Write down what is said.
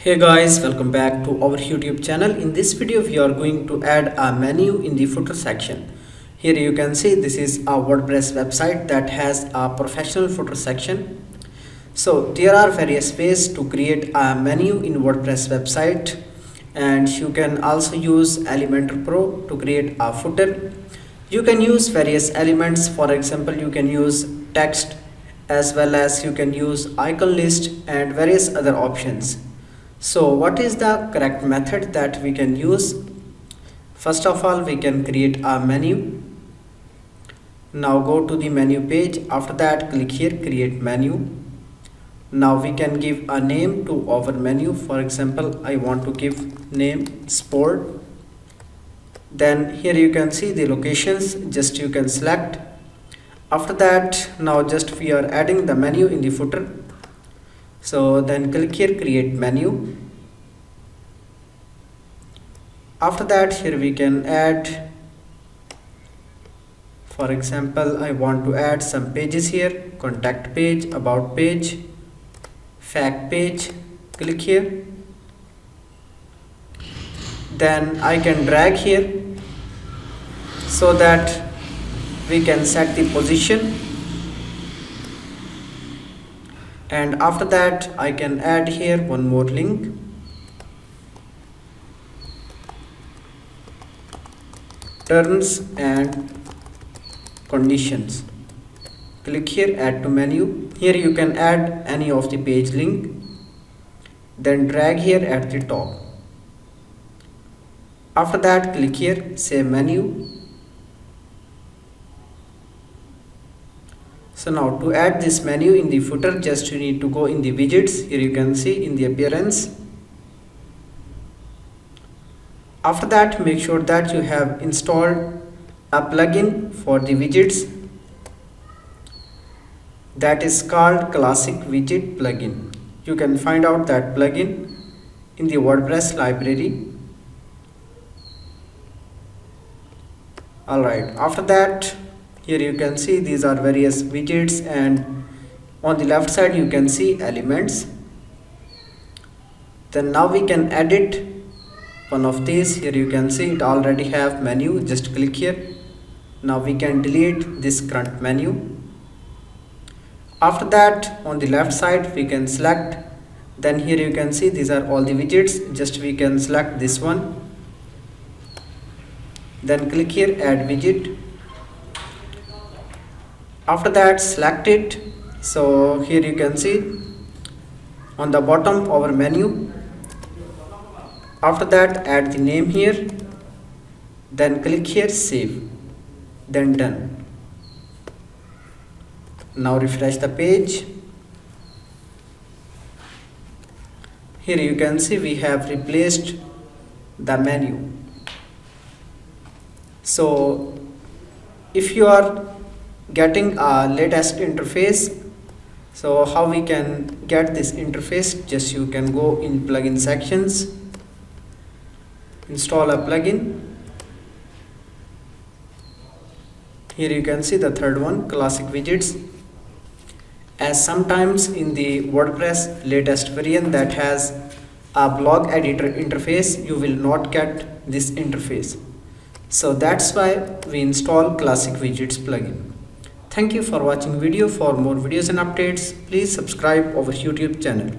Hey guys, welcome back to our YouTube channel. In this video we are going to add a menu in the footer section. Here you can see this is a WordPress website that has a professional footer section. So there are various ways to create a menu in WordPress website, and you can also use Elementor Pro to create a footer. You can use various elements. For example, you can use text as well as you can use icon list and various other options. So what is the correct method that we can use? First of all, we can create a menu. Now go to the menu page. After that, click here, create menu. Now we can give a name to our menu. For example, I want to give name sport. Then here you can see the locations, just you can select. After that, now just we are adding the menu in the footer. So then click here, create menu. After that, here we can add, for example, I want to add some pages here, contact page, about page, fact page. Click here. Then I can drag here so that we can set the position. And after that, I can add here one more link. Terms and conditions. Click here, add to menu. Here you can add any of the page link. Then drag here at the top. After that, click here, save menu. So now to add this menu in the footer, just you need to go in the widgets. Here you can see in the appearance. After that, make sure that you have installed a plugin for the widgets that is called Classic Widget plugin. You can find out that plugin in the WordPress library. Alright, after that, here you can see these are various widgets, and on the left side you can see elements. Then now we can edit one of these. Here you can see it already have menu. Just click here. Now we can delete this current menu. After that, on the left side we can select. Then here you can see these are all the widgets. Just we can select this one. Then click here, add widget. After that, select it. So here you can see on the bottom our menu. After that, add the name here. Then click here, save. Then done. Now refresh the page. Here you can see we have replaced the menu. So if you are getting a latest interface, so how we can get this interface? Just you can go in plugin sections, install a plugin. Here you can see the third one, Classic Widgets. As sometimes in the WordPress latest variant that has a blog editor interface, you will not get this interface. So that's why we install Classic Widgets plugin. Thank you for watching video. For more videos and updates, please subscribe our YouTube channel.